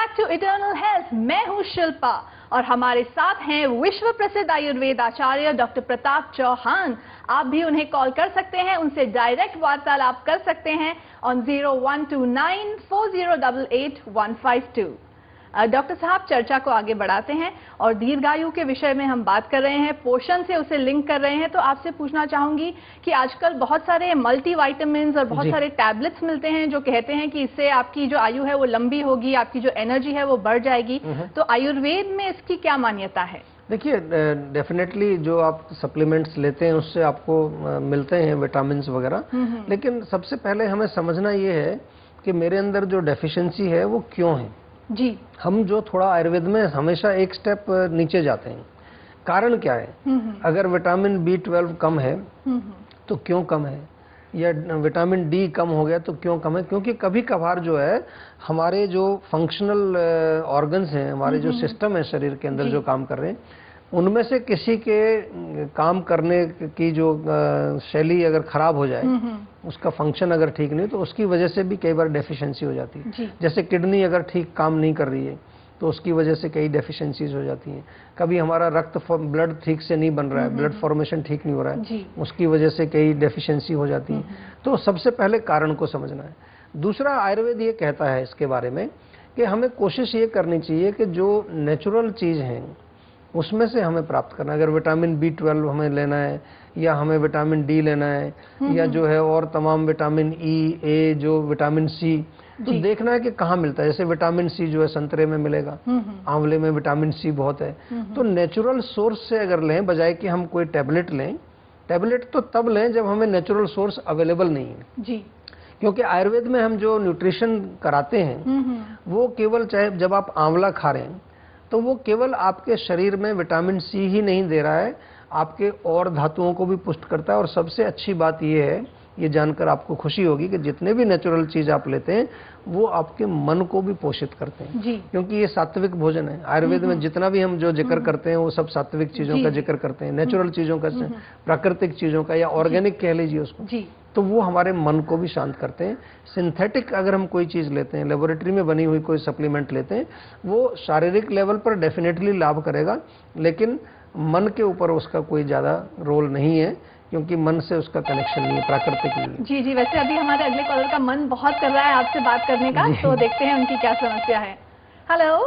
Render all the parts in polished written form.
Back to Eternal health. मैं हूं शिल्पा और हमारे साथ हैं विश्व प्रसिद्ध आयुर्वेद आचार्य डॉक्टर प्रताप चौहान। आप भी उन्हें कॉल कर सकते हैं, उनसे डायरेक्ट वार्तालाप कर सकते हैं ऑन 01294088 डॉक्टर साहब, चर्चा को आगे बढ़ाते हैं और दीर्घायु के विषय में हम बात कर रहे हैं, पोषण से उसे लिंक कर रहे हैं। तो आपसे पूछना चाहूंगी कि आजकल बहुत सारे मल्टीविटामिन्स और बहुत सारे टैबलेट्स मिलते हैं जो कहते हैं कि इससे आपकी जो आयु है वो लंबी होगी, आपकी जो एनर्जी है वो बढ़ जाएगी। तो आयुर्वेद में इसकी क्या मान्यता है? देखिए, डेफिनेटली जो आप सप्लीमेंट्स लेते हैं उससे आपको मिलते हैं विटामिन वगैरह, लेकिन सबसे पहले हमें समझना ये है कि मेरे अंदर जो डेफिशिएंसी है वो क्यों है जी। हम जो थोड़ा आयुर्वेद में हमेशा एक स्टेप नीचे जाते हैं, कारण क्या है। अगर विटामिन B12 कम है तो क्यों कम है, या विटामिन D कम हो गया तो क्यों कम है। क्योंकि कभी कभार जो है हमारे जो फंक्शनल ऑर्गन्स हैं, हमारे जो सिस्टम है शरीर के अंदर जो काम कर रहे हैं, उनमें से किसी के काम करने की जो शैली अगर खराब हो जाए, उसका फंक्शन अगर ठीक नहीं, तो उसकी वजह से भी कई बार डेफिशिएंसी हो जाती है। जैसे किडनी अगर ठीक काम नहीं कर रही है तो उसकी वजह से कई डेफिशिएंसीज हो जाती हैं। कभी हमारा ब्लड ठीक से नहीं बन रहा है, ब्लड फॉर्मेशन ठीक नहीं हो रहा है, उसकी वजह से कई डेफिशिएंसी हो जाती है। तो सबसे पहले कारण को समझना है। दूसरा, आयुर्वेद ये कहता है इसके बारे में कि हमें कोशिश ये करनी चाहिए कि जो नेचुरल चीज़ हैं उसमें से हमें प्राप्त करना है। अगर विटामिन B12 हमें लेना है, या हमें विटामिन D लेना है, या जो है और तमाम विटामिन E, A, जो विटामिन C, तो देखना है कि कहाँ मिलता है। जैसे विटामिन C जो है संतरे में मिलेगा, आंवले में विटामिन C बहुत है। तो नेचुरल सोर्स से अगर लें, बजाय कि हम कोई टैबलेट लें, टैबलेट तो तब लें जब हमें नेचुरल सोर्स अवेलेबल नहीं है जी। क्योंकि आयुर्वेद में हम जो न्यूट्रिशन कराते हैं वो केवल, चाहे जब आप आंवला खा रहे हैं तो वो केवल आपके शरीर में विटामिन C ही नहीं दे रहा है, आपके और धातुओं को भी पुष्ट करता है। और सबसे अच्छी बात ये है, ये जानकर आपको खुशी होगी कि जितने भी नेचुरल चीज आप लेते हैं वो आपके मन को भी पोषित करते हैं जी। क्योंकि ये सात्विक भोजन है। आयुर्वेद में जितना भी हम जो जिक्र करते हैं वो सब सात्विक चीजों का जिक्र करते हैं, नेचुरल चीजों का, प्राकृतिक चीजों का, या ऑर्गेनिक कह लीजिए उसको। तो वो हमारे मन को भी शांत करते हैं। सिंथेटिक अगर हम कोई चीज़ लेते हैं, लेबोरेटरी में बनी हुई कोई सप्लीमेंट लेते हैं, वो शारीरिक लेवल पर डेफिनेटली लाभ करेगा, लेकिन मन के ऊपर उसका कोई ज़्यादा रोल नहीं है, क्योंकि मन से उसका कनेक्शन नहीं है, प्राकृतिक नहीं है। जी जी। वैसे अभी हमारे अगले कॉलर का मन बहुत कर रहा है आपसे बात करने का, तो देखते हैं उनकी क्या समस्या है। हेलो।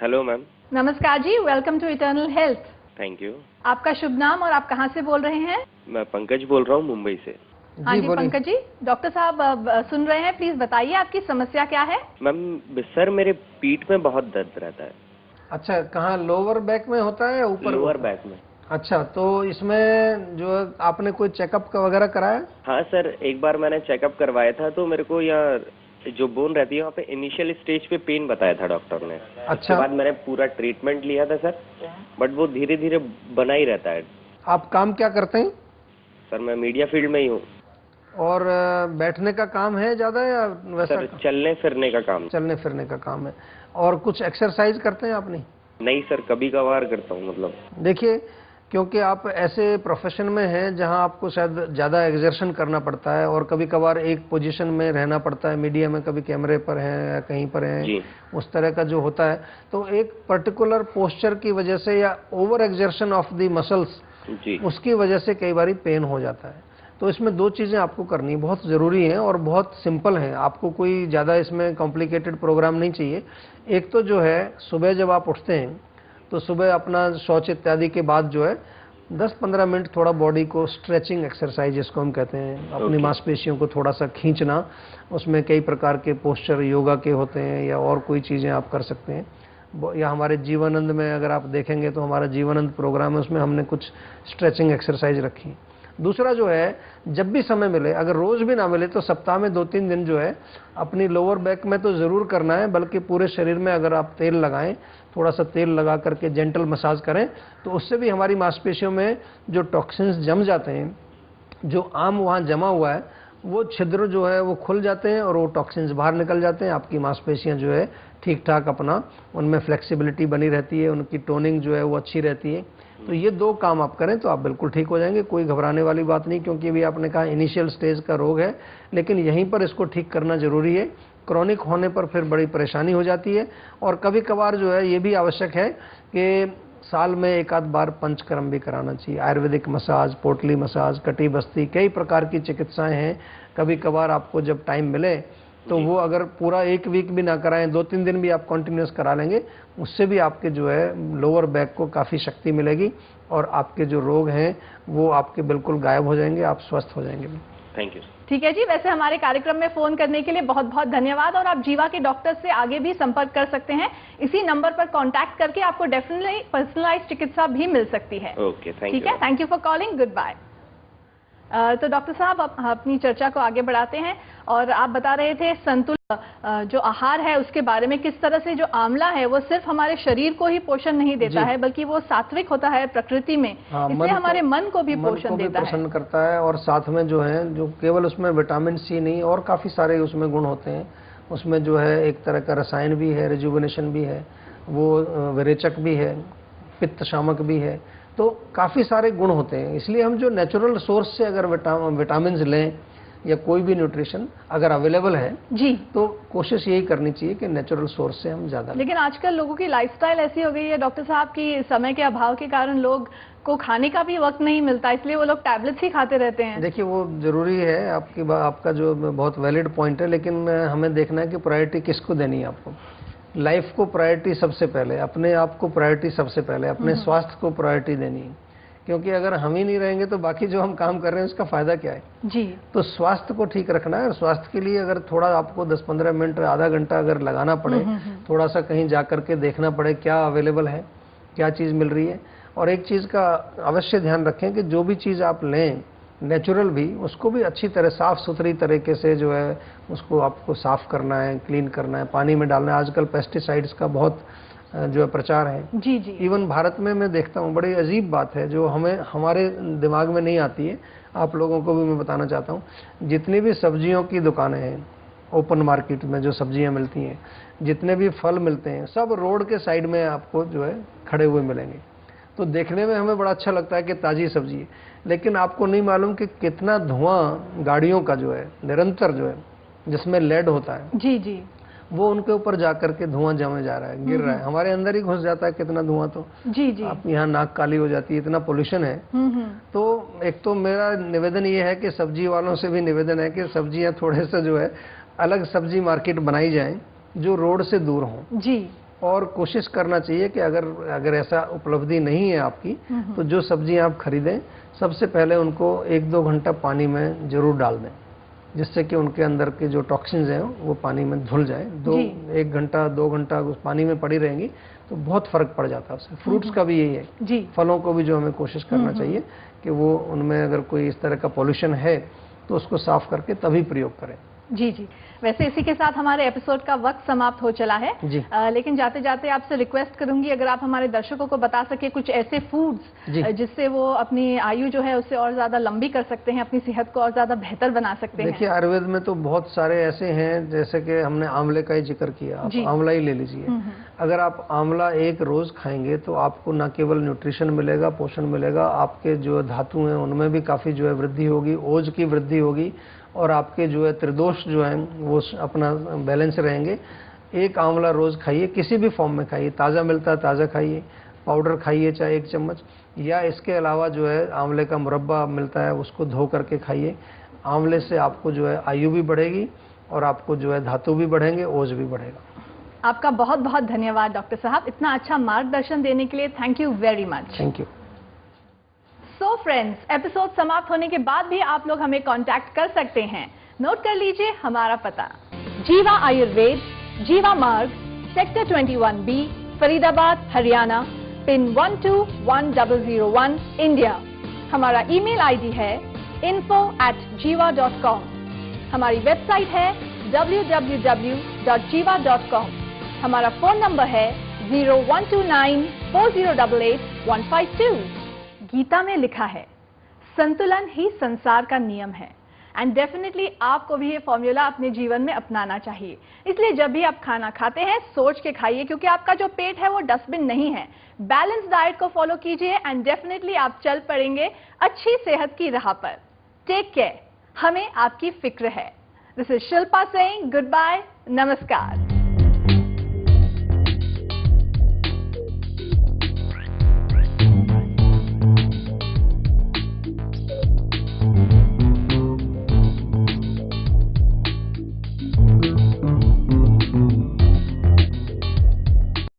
Hello ma'am. नमस्कार जी, welcome to Eternal Health. Thank you. आपका शुभ नाम और आप कहाँ से बोल रहे हैं? मैं पंकज बोल रहा हूँ, मुंबई से। हाँ जी पंकज जी, डॉक्टर साहब सुन रहे हैं, प्लीज बताइए आपकी समस्या क्या है। मैम सर, मेरे पीठ में बहुत दर्द रहता है। अच्छा, कहाँ, लोअर बैक में होता है या ऊपर? लोअर बैक में। अच्छा, तो इसमें जो आपने कोई चेकअप का वगैरह कराया? हाँ सर, एक बार मैंने चेकअप करवाया था, तो मेरे को यहाँ जो बोन रहती है वहाँ पे इनिशियल स्टेज पे पेन बताया था डॉक्टर ने। अच्छा। उसके बाद मैंने पूरा ट्रीटमेंट लिया था सर, बट वो धीरे धीरे बना ही रहता है। आप काम क्या करते हैं? सर मैं मीडिया फील्ड में ही हूँ। और बैठने का काम है ज्यादा या वैसा? सर चलने फिरने का काम। चलने फिरने का काम है। और कुछ एक्सरसाइज करते हैं आपने? नहीं सर, कभी कभार करता हूँ। मतलब देखिए, क्योंकि आप ऐसे प्रोफेशन में हैं जहां आपको शायद ज़्यादा एक्सर्शन करना पड़ता है और कभी कभार एक पोजीशन में रहना पड़ता है, मीडिया में कभी कैमरे पर हैं या कहीं पर हैं, उस तरह का जो होता है, तो एक पर्टिकुलर पोस्चर की वजह से या over exertion of the muscles, उसकी वजह से कई बार पेन हो जाता है। तो इसमें दो चीज़ें आपको करनी बहुत ज़रूरी हैं और बहुत सिंपल हैं, आपको कोई ज़्यादा इसमें कॉम्प्लिकेटेड प्रोग्राम नहीं चाहिए। एक तो जो है, सुबह जब आप उठते हैं तो सुबह अपना शौच इत्यादि के बाद जो है 10-15 मिनट थोड़ा बॉडी को स्ट्रेचिंग एक्सरसाइज जिसको हम कहते हैं, अपनी मांसपेशियों को थोड़ा सा खींचना। उसमें कई प्रकार के पोस्चर योगा के होते हैं या और कोई चीज़ें आप कर सकते हैं। या हमारे जीवनानंद में अगर आप देखेंगे तो हमारा जीवनानंद प्रोग्राम है, उसमें हमने कुछ स्ट्रेचिंग एक्सरसाइज रखी। दूसरा जो है, जब भी समय मिले, अगर रोज भी ना मिले तो सप्ताह में 2-3 दिन जो है अपनी लोअर बैक में तो ज़रूर करना है, बल्कि पूरे शरीर में अगर आप तेल लगाएं, थोड़ा सा तेल लगा करके जेंटल मसाज करें, तो उससे भी हमारी मांसपेशियों में जो टॉक्सिन्स जम जाते हैं, जो आम वहाँ जमा हुआ है, वो छिद्र जो है वो खुल जाते हैं और वो टॉक्सिन्स बाहर निकल जाते हैं। आपकी मांसपेशियाँ जो है ठीक ठाक अपना, उनमें फ्लेक्सिबिलिटी बनी रहती है, उनकी टोनिंग जो है वो अच्छी रहती है। तो ये दो काम आप करें तो आप बिल्कुल ठीक हो जाएंगे, कोई घबराने वाली बात नहीं, क्योंकि अभी आपने कहा इनिशियल स्टेज का रोग है, लेकिन यहीं पर इसको ठीक करना जरूरी है, क्रॉनिक होने पर फिर बड़ी परेशानी हो जाती है। और कभी कभार जो है ये भी आवश्यक है कि साल में एक आध बार पंचकर्म भी कराना चाहिए। आयुर्वेदिक मसाज, पोटली मसाज, कटी बस्ती, कई प्रकार की चिकित्साएं हैं। कभी कभार आपको जब टाइम मिले तो वो अगर पूरा एक वीक भी ना कराएं, 2-3 दिन भी आप कंटिन्यूस करा लेंगे, उससे भी आपके जो है लोअर बैक को काफ़ी शक्ति मिलेगी और आपके जो रोग हैं वो आपके बिल्कुल गायब हो जाएंगे, आप स्वस्थ हो जाएंगे। Thank you. ठीक है जी, वैसे हमारे कार्यक्रम में फोन करने के लिए बहुत बहुत धन्यवाद। और आप जीवा के डॉक्टर से आगे भी संपर्क कर सकते हैं, इसी नंबर पर कांटेक्ट करके आपको डेफिनेटली पर्सनलाइज्ड चिकित्सा भी मिल सकती है। Okay, thank you. ठीक है, thank you for calling, good bye. तो डॉक्टर साहब, आप अपनी चर्चा को आगे बढ़ाते हैं और आप बता रहे थे संतुलित जो आहार है उसके बारे में, किस तरह से जो आंवला है वो सिर्फ हमारे शरीर को ही पोषण नहीं देता है बल्कि वो सात्विक होता है प्रकृति में, इसलिए हमारे मन को भी पोषण देता है, प्रसन्न करता है। और साथ में जो है जो केवल उसमें विटामिन सी नहीं और काफ़ी सारे उसमें गुण होते हैं। उसमें जो है एक तरह का रसायन भी है, रिजुविनेशन भी है, वो विरेचक भी है, पित्त शामक भी है, तो काफ़ी सारे गुण होते हैं। इसलिए हम जो नेचुरल सोर्स से अगर विटामिन लें या कोई भी न्यूट्रिशन अगर अवेलेबल है जी, तो कोशिश यही करनी चाहिए कि नेचुरल सोर्स से हम ज़्यादा। लेकिन आजकल लोगों की लाइफस्टाइल ऐसी हो गई है डॉक्टर साहब कि समय के अभाव के कारण लोग को खाने का भी वक्त नहीं मिलता, इसलिए वो लोग टैबलेट्स ही खाते रहते हैं। देखिए, वो जरूरी है, आपका जो बहुत वैलिड पॉइंट है, लेकिन हमें देखना है कि प्रायोरिटी किसको देनी है। आपको लाइफ को प्रायोरिटी सबसे पहले, अपने आप को प्रायोरिटी सबसे पहले, अपने स्वास्थ्य को प्रायोरिटी देनी है। क्योंकि अगर हम ही नहीं रहेंगे तो बाकी जो हम काम कर रहे हैं उसका फायदा क्या है जी। तो स्वास्थ्य को ठीक रखना है। और स्वास्थ्य के लिए अगर थोड़ा आपको 10-15 मिनट, आधा घंटा अगर लगाना पड़े, थोड़ा सा कहीं जा करके देखना पड़े क्या अवेलेबल है, क्या चीज़ मिल रही है। और एक चीज़ का अवश्य ध्यान रखें कि जो भी चीज़ आप लें नेचुरल भी, उसको भी अच्छी तरह साफ़ सुथरी तरीके से जो है उसको आपको साफ़ करना है, क्लीन करना है, पानी में डालना है। आजकल पेस्टिसाइड्स का बहुत जो है प्रचार है जी जी। इवन भारत में मैं देखता हूँ, बड़ी अजीब बात है जो हमारे दिमाग में नहीं आती है, आप लोगों को भी मैं बताना चाहता हूँ। जितनी भी सब्जियों की दुकानें हैं, ओपन मार्केट में जो सब्जियाँ मिलती हैं, जितने भी फल मिलते हैं, सब रोड के साइड में आपको जो है खड़े हुए मिलेंगे। तो देखने में हमें बड़ा अच्छा लगता है कि ताज़ी सब्जी है, लेकिन आपको नहीं मालूम कि कितना धुआं गाड़ियों का जो है निरंतर जो है जिसमें लेड होता है जी जी, वो उनके ऊपर जाकर के धुआं जमे जा रहा है, गिर रहा है, हमारे अंदर ही घुस जाता है कितना धुआं। तो जी जी, आप यहाँ नाक काली हो जाती है, इतना पोल्यूशन है। तो एक तो मेरा निवेदन ये है कि सब्जी वालों से भी निवेदन है कि सब्जियाँ थोड़े से जो है अलग सब्जी मार्केट बनाई जाएं जो रोड से दूर हों जी। और कोशिश करना चाहिए कि अगर ऐसा उपलब्धि नहीं है आपकी तो जो सब्जियाँ आप खरीदें सबसे पहले उनको 1-2 घंटा पानी में जरूर डाल दें, जिससे कि उनके अंदर के जो टॉक्सिन्स हैं वो पानी में धुल जाए। 1 घंटा 2 घंटा उस पानी में पड़ी रहेंगी तो बहुत फर्क पड़ जाता है उससे। फ्रूट्स का भी यही है जी, फलों को भी जो हमें कोशिश करना चाहिए कि वो उनमें अगर कोई इस तरह का पॉल्यूशन है तो उसको साफ करके तभी प्रयोग करें। जी जी। वैसे इसी के साथ हमारे एपिसोड का वक्त समाप्त हो चला है जी। लेकिन जाते जाते आपसे रिक्वेस्ट करूंगी अगर आप हमारे दर्शकों को बता सके कुछ ऐसे फूड्स जिससे वो अपनी आयु जो है उससे और ज्यादा लंबी कर सकते हैं, अपनी सेहत को और ज्यादा बेहतर बना सकते हैं। देखिए, आयुर्वेद में तो बहुत सारे ऐसे हैं, जैसे कि हमने आंवले का ही जिक्र किया, आप आंवला ही ले लीजिए। अगर आप आंवला एक रोज खाएंगे तो आपको न केवल न्यूट्रिशन मिलेगा, पोषण मिलेगा, आपके जो धातु हैं उनमें भी काफी जो है वृद्धि होगी, ओज की वृद्धि होगी और आपके जो है त्रिदोष जो है वो अपना बैलेंस रहेंगे। एक आंवला रोज खाइए, किसी भी फॉर्म में खाइए, ताज़ा मिलता है ताज़ा खाइए, पाउडर खाइए चाहे 1 चम्मच, या इसके अलावा जो है आंवले का मुरब्बा मिलता है उसको धो करके खाइए। आंवले से आपको जो है आयु भी बढ़ेगी और आपको जो है धातु भी बढ़ेंगे, ओज भी बढ़ेगा। आपका बहुत बहुत धन्यवाद डॉक्टर साहब, इतना अच्छा मार्गदर्शन देने के लिए। Thank you very much. Thank you. So friends, episode समाप्त होने के बाद भी आप लोग हमें कांटेक्ट कर सकते हैं। नोट कर लीजिए हमारा पता, जीवा आयुर्वेद, जीवा मार्ग, sector 21B, Faridabad, Haryana, pin 121001, India. हमारा ईमेल आईडी है info@jiva.com। हमारी वेबसाइट है www.jiva.com। हमारा फोन नंबर है 01294088-152। गीता में लिखा है संतुलन ही संसार का नियम है एंड डेफिनेटली आपको भी ये फॉर्मूला अपने जीवन में अपनाना चाहिए। इसलिए जब भी आप खाना खाते हैं सोच के खाइए, क्योंकि आपका जो पेट है वो डस्टबिन नहीं है। बैलेंस डाइट को फॉलो कीजिए एंड डेफिनेटली आप चल पड़ेंगे अच्छी सेहत की राह पर। टेक केयर, हमें आपकी फिक्र है। This is Shilpa saying good bye. नमस्कार।